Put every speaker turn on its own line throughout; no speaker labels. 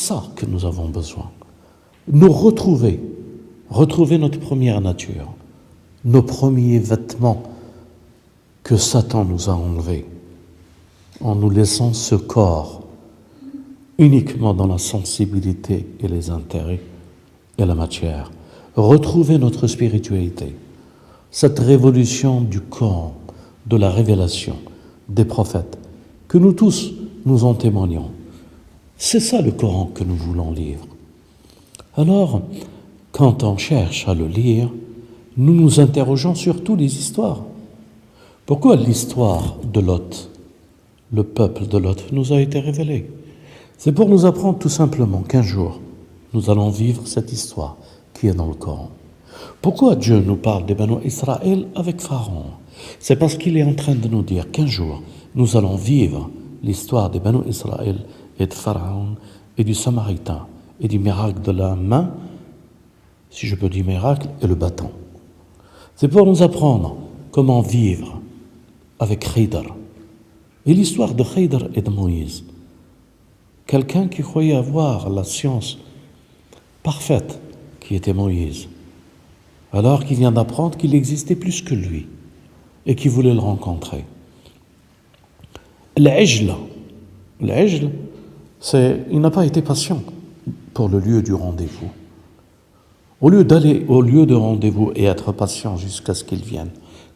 ça que nous avons besoin. Nous retrouver notre première nature, nos premiers vêtements que Satan nous a enlevés, en nous laissant ce corps uniquement dans la sensibilité et les intérêts et la matière. Retrouver notre spiritualité, cette révolution du Coran, de la révélation des prophètes, que nous tous nous en témoignons. C'est ça le Coran que nous voulons lire. Alors, quand on cherche à le lire, nous nous interrogeons surtout les histoires. Pourquoi l'histoire de Lot, le peuple de Lot, nous a été révélée? C'est pour nous apprendre tout simplement qu'un jour, nous allons vivre cette histoire qui est dans le Coran. Pourquoi Dieu nous parle des Banu Israël avec Pharaon? C'est parce qu'il est en train de nous dire qu'un jour, nous allons vivre l'histoire des Banu Israël et de Pharaon et du Samaritain et du miracle de la main, si je peux dire miracle, et le bâton. C'est pour nous apprendre comment vivre avec Khidr. Et l'histoire de Khidr et de Moïse. Quelqu'un qui croyait avoir la science parfaite, qui était Moïse, alors qu'il vient d'apprendre qu'il existait plus que lui et qu'il voulait le rencontrer. L'Ajl, il n'a pas été patient pour le lieu du rendez-vous. Au lieu d'aller au lieu de rendez-vous et être patient jusqu'à ce qu'il vienne,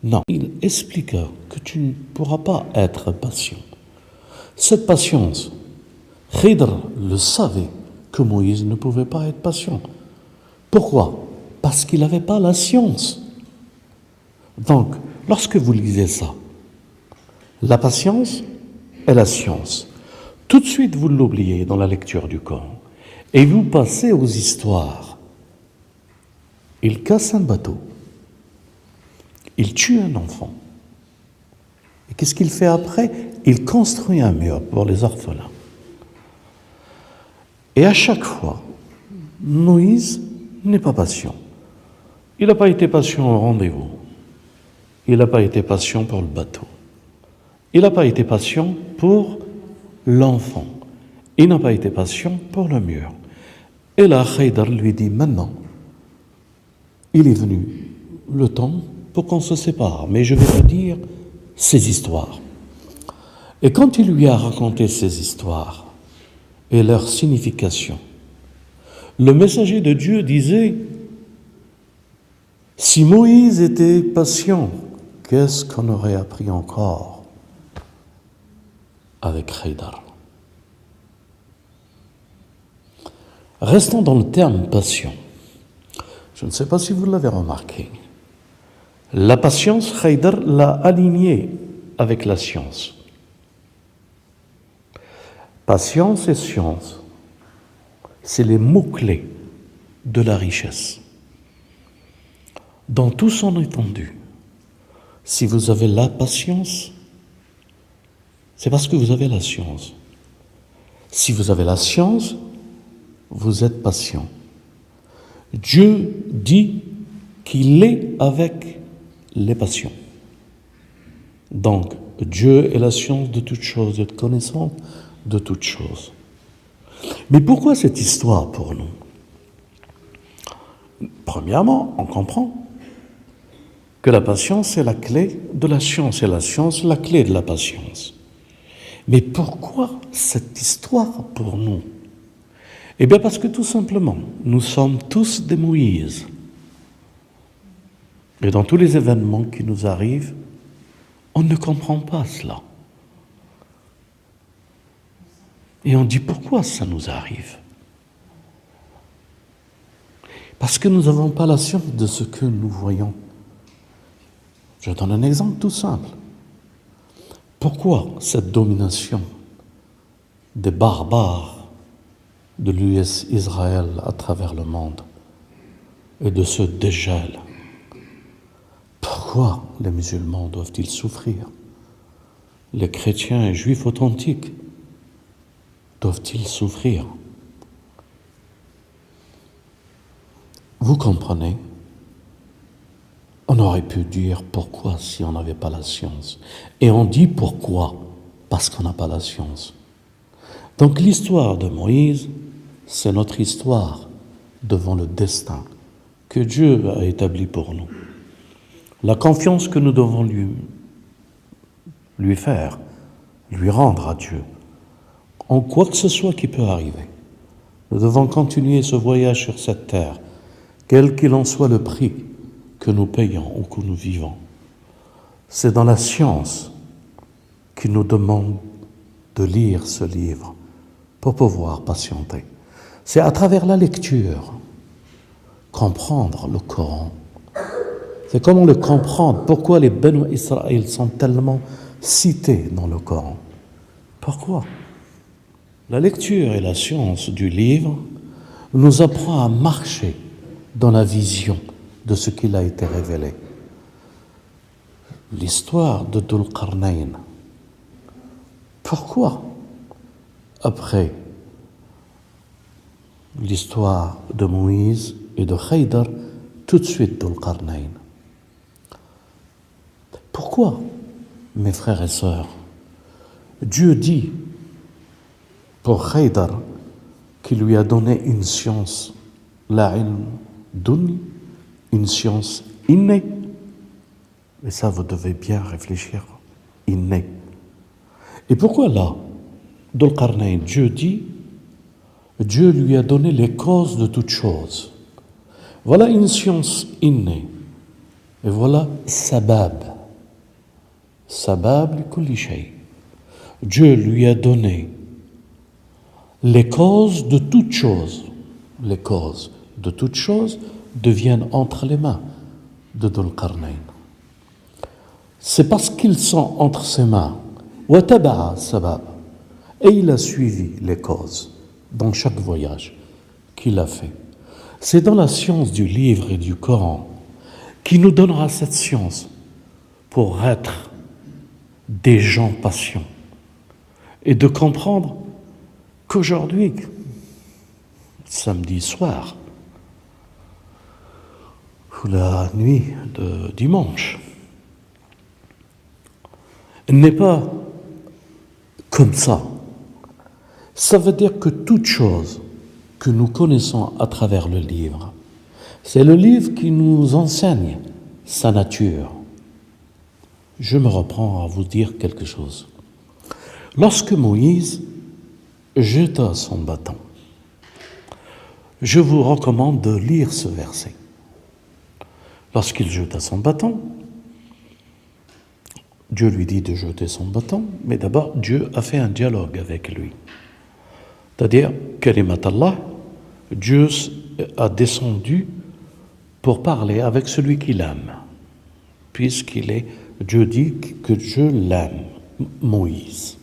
non, il expliqua que tu ne pourras pas être patient. Cette patience, Khidr le savait que Moïse ne pouvait pas être patient. Pourquoi? Parce qu'il n'avait pas la science. Donc, lorsque vous lisez ça, la patience et la science, tout de suite vous l'oubliez dans la lecture du Coran et vous passez aux histoires. Il casse un bateau, il tue un enfant. Et qu'est-ce qu'il fait après? Il construit un mur pour les orphelins. Et à chaque fois, Moïse n'est pas patient. Il n'a pas été patient au rendez-vous. Il n'a pas été patient pour le bateau. Il n'a pas été patient pour l'enfant. Il n'a pas été patient pour le mur. Et là, Khidr lui dit maintenant, il est venu le temps pour qu'on se sépare, mais je vais te dire ces histoires. Et quand il lui a raconté ces histoires et leur signification, le messager de Dieu disait, si Moïse était patient, qu'est-ce qu'on aurait appris encore avec Khidr? Restons dans le terme passion. Je ne sais pas si vous l'avez remarqué. La patience, Khidr l'a alignée avec la science. Patience et science, c'est les mots-clés de la richesse. Dans tout son étendue, si vous avez la patience, c'est parce que vous avez la science. Si vous avez la science, vous êtes patient. Dieu dit qu'il est avec les patients. Donc, Dieu est la science de toutes choses, est connaissance de toutes choses. Mais pourquoi cette histoire pour nous? Premièrement, on comprend que la patience est la clé de la science et la science la clé de la patience. Mais pourquoi cette histoire pour nous? Eh bien parce que tout simplement, nous sommes tous des Moïse. Et dans tous les événements qui nous arrivent, on ne comprend pas cela. Et on dit pourquoi ça nous arrive? Parce que nous n'avons pas la science de ce que nous voyons. Je donne un exemple tout simple. Pourquoi cette domination des barbares de l'US Israël à travers le monde et de ce dégel? Pourquoi les musulmans doivent-ils souffrir? Les chrétiens et juifs authentiques doivent-ils souffrir? Vous comprenez? On aurait pu dire pourquoi si on n'avait pas la science. Et on dit pourquoi, parce qu'on n'a pas la science. Donc l'histoire de Moïse, c'est notre histoire devant le destin que Dieu a établi pour nous. La confiance que nous devons lui faire, lui rendre à Dieu, en quoi que ce soit qui peut arriver. Nous devons continuer ce voyage sur cette terre, quel qu'il en soit le prix que nous payons ou que nous vivons. C'est dans la science qu'il nous demande de lire ce livre pour pouvoir patienter. C'est à travers la lecture, comprendre le Coran. C'est comment le comprendre, pourquoi les Banu Israël sont tellement cités dans le Coran. Pourquoi? La lecture et la science du livre nous apprend à marcher dans la vision de ce qu'il a été révélé. L'histoire de Dhul Qarnayn. Pourquoi, après l'histoire de Moïse et de Haïdar, tout de suite Dhul Qarnayn? Pourquoi, mes frères et sœurs, Dieu dit pour Haïdar qu'il lui a donné une science, la ilm duni, une science innée? Et ça, vous devez bien réfléchir, innée. Et pourquoi là, Dhul Qarnayn, Dieu dit, Dieu lui a donné les causes de toutes choses. Voilà une science innée. Et voilà sabab. Sabab li kulli shay. Dieu lui a donné les causes de toutes choses. Les causes de toutes choses deviennent entre les mains de Dhul Qarnayn. C'est parce qu'ils sont entre ses mains, wa taba'a sabab, et il a suivi les causes dans chaque voyage qu'il a fait. C'est dans la science du livre et du Coran qui nous donnera cette science pour être des gens patients et de comprendre qu'aujourd'hui, samedi soir, ou la nuit de dimanche, n'est pas comme ça. Ça veut dire que toute chose que nous connaissons à travers le livre, c'est le livre qui nous enseigne sa nature. Je me reprends à vous dire quelque chose. Lorsque Moïse jeta son bâton, je vous recommande de lire ce verset. Lorsqu'il jeta son bâton, Dieu lui dit de jeter son bâton, mais d'abord Dieu a fait un dialogue avec lui. C'est-à-dire, Kalimat Allah, Dieu a descendu pour parler avec celui qu'il aime, puisqu'il est, Dieu dit que je l'aime, Moïse.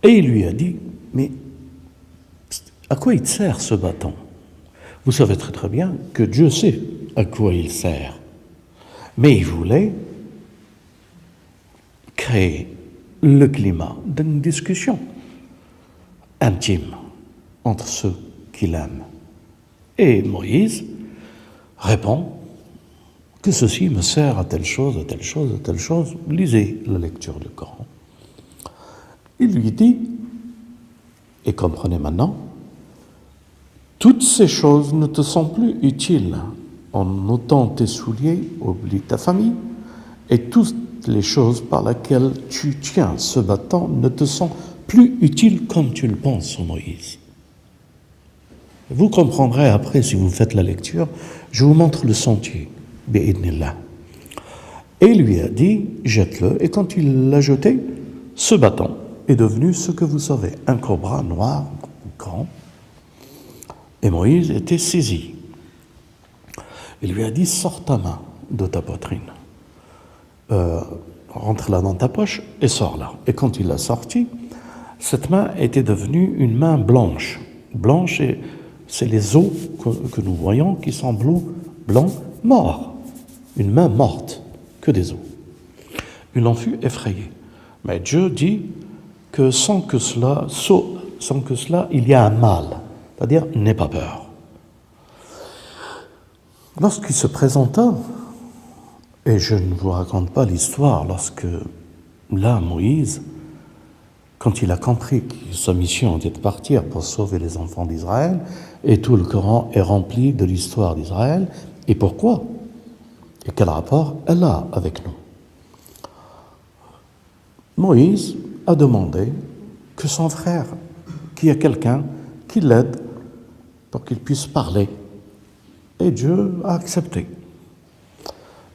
Et il lui a dit, mais à quoi il sert ce bâton? Vous savez très très bien que Dieu sait à quoi il sert, mais il voulait créer le climat d'une discussion intime entre ceux qu'il aime. Et Moïse répond que ceci me sert à telle chose, à telle chose, à telle chose. Lisez la lecture du Coran. Il lui dit, et comprenez maintenant, toutes ces choses ne te sont plus utiles. En ôtant tes souliers, oublie ta famille, et toutes les choses par lesquelles tu tiens ce bâton ne te sont plus utiles comme tu le penses, Moïse. Vous comprendrez après, si vous faites la lecture, je vous montre le sentier, bi'idnillah. Et il lui a dit, jette-le, et quand il l'a jeté, ce bâton est devenu ce que vous savez, un cobra noir, grand, et Moïse était saisi. Il lui a dit, sors ta main de ta poitrine, rentre-la dans ta poche et sors-la. Et quand il l'a sorti, cette main était devenue une main blanche. Blanche, c'est les os que nous voyons qui sont blancs, morts. Une main morte, que des os. Il en fut effrayé. Mais Dieu dit que sans que cela, il y a un mal. C'est-à-dire, n'aie pas peur. Lorsqu'il se présenta, et je ne vous raconte pas l'histoire, lorsque là, Moïse quand il a compris que sa mission était de partir pour sauver les enfants d'Israël, et tout le Coran est rempli de l'histoire d'Israël, et pourquoi? Et quel rapport elle a avec nous? Moïse a demandé que son frère, qu'il y ait quelqu'un qui l'aide pour qu'il puisse parler. Et Dieu a accepté.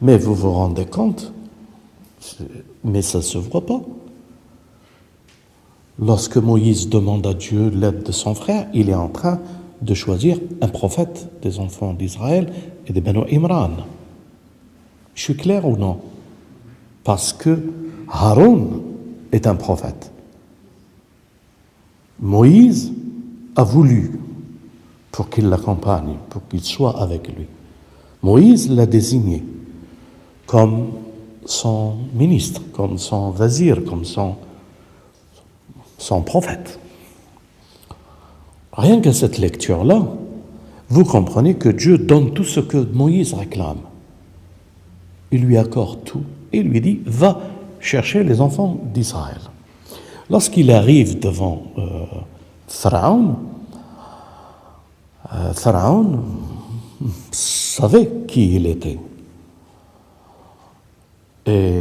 Mais vous vous rendez compte, mais ça ne se voit pas. Lorsque Moïse demande à Dieu l'aide de son frère, il est en train de choisir un prophète des enfants d'Israël et des Banu Imran. Je suis clair ou non? Parce que Haroun est un prophète. Moïse a voulu pour qu'il l'accompagne, pour qu'il soit avec lui. Moïse l'a désigné comme son ministre, comme son vazir, comme son prophète. Rien qu'à cette lecture-là, vous comprenez que Dieu donne tout ce que Moïse réclame. Il lui accorde tout et lui dit « Va chercher les enfants d'Israël ». Lorsqu'il arrive devant Pharaon, Pharaon savait qui il était. Et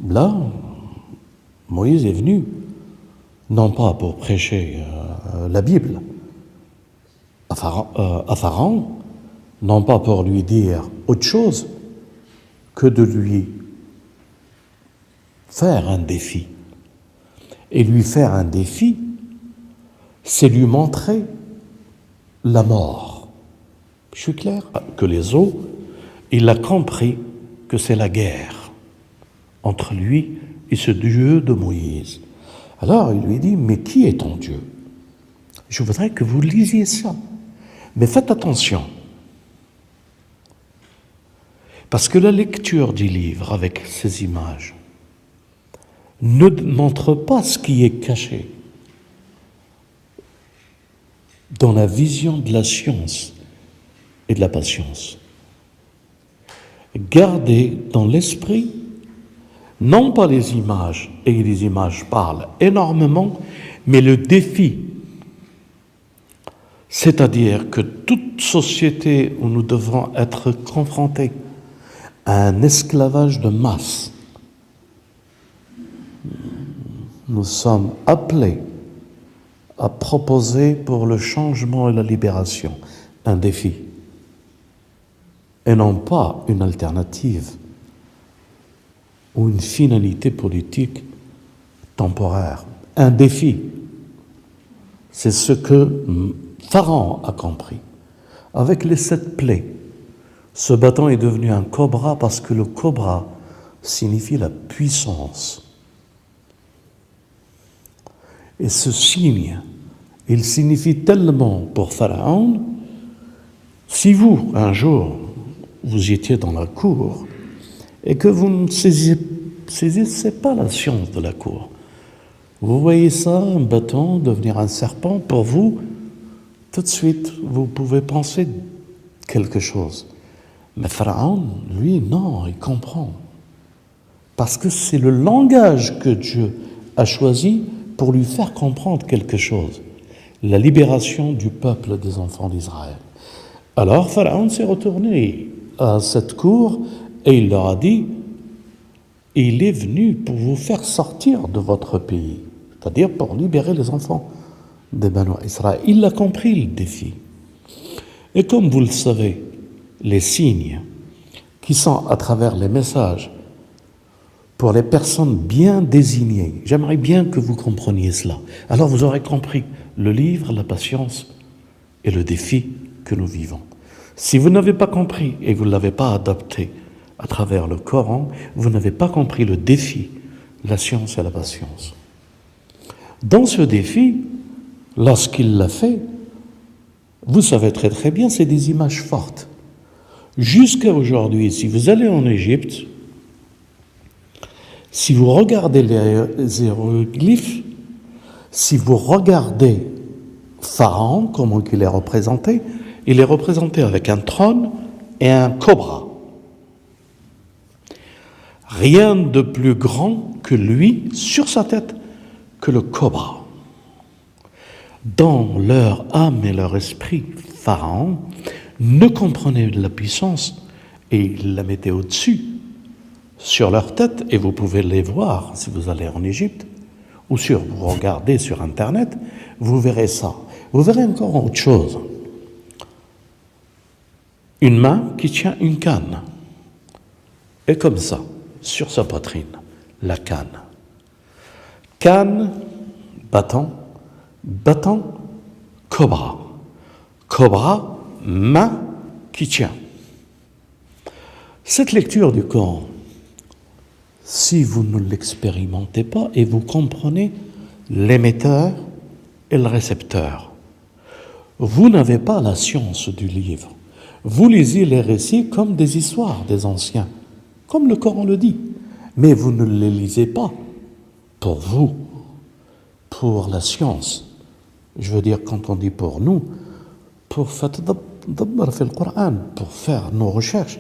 là, Moïse est venu, non pas pour prêcher la Bible à Pharaon, non pas pour lui dire autre chose que de lui faire un défi. Et lui faire un défi, c'est lui montrer la mort. Je suis clair? Que les eaux, il a compris que c'est la guerre entre lui et ce Dieu de Moïse. Alors il lui dit, mais qui est ton Dieu? Je voudrais que vous lisiez ça. Mais faites attention. Parce que la lecture du livre avec ces images ne montre pas ce qui est caché dans la vision de la science et de la patience. Gardez dans l'esprit non pas les images, et les images parlent énormément, mais le défi. C'est-à-dire que toute société où nous devons être confrontés à un esclavage de masse, nous sommes appelés à proposer pour le changement et la libération un défi, et non pas une alternative ou une finalité politique temporaire. Un défi, c'est ce que Pharaon a compris. Avec les 7 plaies, ce bâton est devenu un cobra parce que le cobra signifie la puissance. Et ce signe, il signifie tellement pour Pharaon, si vous, un jour, vous étiez dans la cour et que vous ne saisissez pas la science de la cour, vous voyez ça, un bâton devenir un serpent, pour vous, tout de suite, vous pouvez penser quelque chose. Mais Pharaon, lui, non, il comprend. Parce que c'est le langage que Dieu a choisi pour lui faire comprendre quelque chose. La libération du peuple des enfants d'Israël. Alors Pharaon s'est retourné à cette cour et il leur a dit « Il est venu pour vous faire sortir de votre pays, c'est-à-dire pour libérer les enfants de Banu Israël. » Il a compris le défi. Et comme vous le savez, les signes qui sont à travers les messages pour les personnes bien désignées, j'aimerais bien que vous compreniez cela. Alors vous aurez compris le livre, la patience et le défi que nous vivons. Si vous n'avez pas compris et vous ne l'avez pas adapté à travers le Coran, vous n'avez pas compris le défi, la science et la patience. Dans ce défi, lorsqu'il l'a fait, vous savez très très bien, c'est des images fortes. Jusqu'à aujourd'hui, si vous allez en Égypte, si vous regardez les hiéroglyphes, si vous regardez Pharaon, comment il est représenté avec un trône et un cobra. Rien de plus grand que lui sur sa tête que le cobra. Dans leur âme et leur esprit, Pharaon ne comprenait la puissance et il la mettait au-dessus, sur leur tête, et vous pouvez les voir si vous allez en Égypte, ou vous regardez sur Internet, vous verrez ça. Vous verrez encore autre chose. Une main qui tient une canne, et comme ça, sur sa poitrine, la canne. Canne, bâton, bâton, cobra. Cobra, main qui tient. Cette lecture du Coran, si vous ne l'expérimentez pas et vous comprenez l'émetteur et le récepteur, vous n'avez pas la science du livre. Vous lisez les récits comme des histoires des anciens, comme le Coran le dit, mais vous ne les lisez pas pour vous, pour la science. Je veux dire, quand on dit pour nous, pour faire le Coran, pour faire nos recherches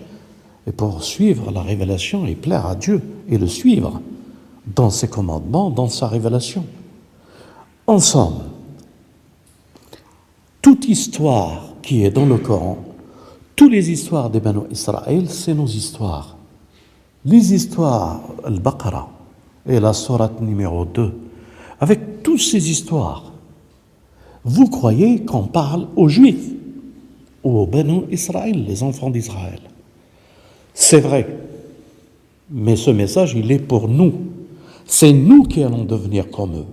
et pour suivre la révélation et plaire à Dieu et le suivre dans ses commandements, dans sa révélation. En somme, toute histoire qui est dans le Coran, toutes les histoires des Banu Israël, c'est nos histoires. Les histoires, Al-Baqarah et la sourate numéro 2, avec toutes ces histoires, vous croyez qu'on parle aux Juifs ou aux Banu Israël, les enfants d'Israël. C'est vrai, mais ce message, il est pour nous. C'est nous qui allons devenir comme eux.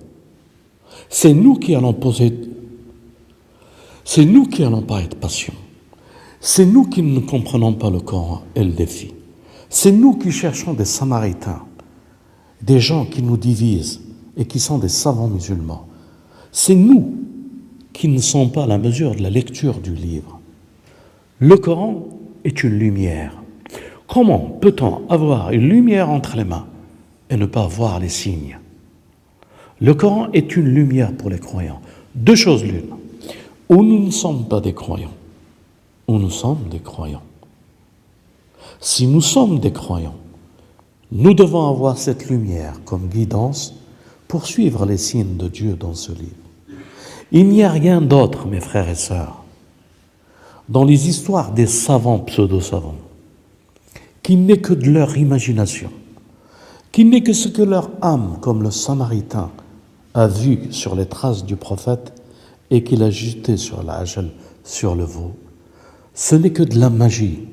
C'est nous qui allons c'est nous qui allons pas être patients. C'est nous qui ne comprenons pas le Coran et le défi. C'est nous qui cherchons des Samaritains, des gens qui nous divisent et qui sont des savants musulmans. C'est nous qui ne sommes pas à la mesure de la lecture du livre. Le Coran est une lumière. Comment peut-on avoir une lumière entre les mains et ne pas voir les signes? Le Coran est une lumière pour les croyants. Deux choses l'une. Ou nous ne sommes pas des croyants, ou nous sommes des croyants. Si nous sommes des croyants, nous devons avoir cette lumière comme guidance pour suivre les signes de Dieu dans ce livre. Il n'y a rien d'autre, mes frères et sœurs, dans les histoires des savants pseudo-savants, qui n'est que de leur imagination, qui n'est que ce que leur âme, comme le Samaritain, a vu sur les traces du prophète et qu'il a jeté sur l'Ajal, sur le veau. Ce n'est que de la magie.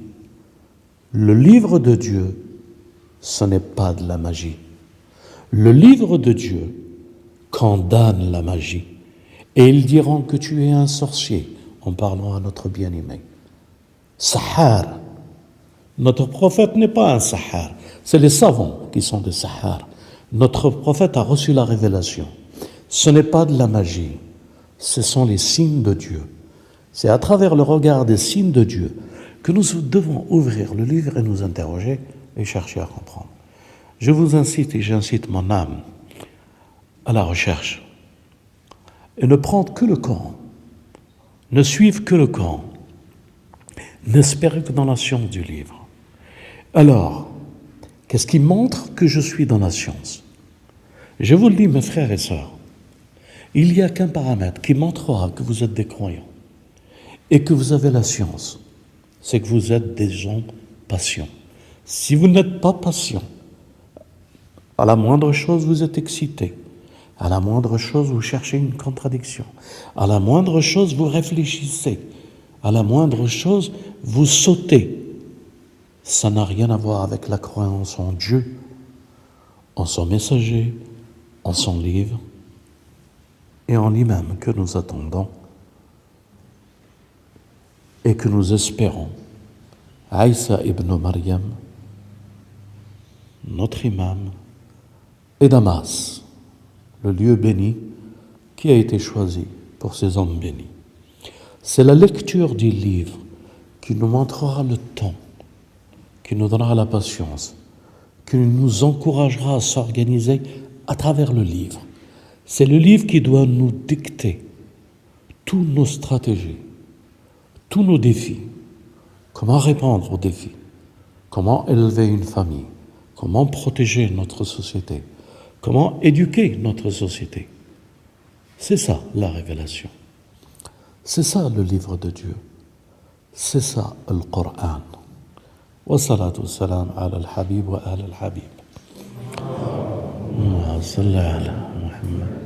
Le livre de Dieu, ce n'est pas de la magie. Le livre de Dieu condamne la magie. Et ils diront que tu es un sorcier, en parlant à notre bien-aimé. Sahar. Notre prophète n'est pas un sahar. C'est les savants qui sont des sahars. Notre prophète a reçu la révélation. Ce n'est pas de la magie. Ce sont les signes de Dieu. C'est à travers le regard des signes de Dieu que nous devons ouvrir le livre et nous interroger et chercher à comprendre. Je vous incite et j'incite mon âme à la recherche et ne prendre que le Coran, ne suivre que le Coran, n'espérer que dans la science du livre. Alors, qu'est-ce qui montre que je suis dans la science? Je vous le dis, mes frères et sœurs, il n'y a qu'un paramètre qui montrera que vous êtes des croyants et que vous avez la science, c'est que vous êtes des gens patients. Si vous n'êtes pas patient, à la moindre chose vous êtes excité, à la moindre chose vous cherchez une contradiction, à la moindre chose vous réfléchissez, à la moindre chose vous sautez. Ça n'a rien à voir avec la croyance en Dieu, en son messager, en son livre, et en l'imam que nous attendons et que nous espérons, Aïssa ibn Maryam, notre imam, et Damas, le lieu béni qui a été choisi pour ces hommes bénis. C'est la lecture du livre qui nous montrera le temps, qui nous donnera la patience, qui nous encouragera à s'organiser à travers le livre. C'est le livre qui doit nous dicter toutes nos stratégies, tous nos défis. Comment répondre aux défis? Comment élever une famille? Comment protéger notre société? comment éduquer notre société. C'est ça la révélation. C'est ça le livre de Dieu. C'est ça le Coran. Wa salatu wa salam ala al-habib wa ala al-habib. Allahumma salli ala Muhammad.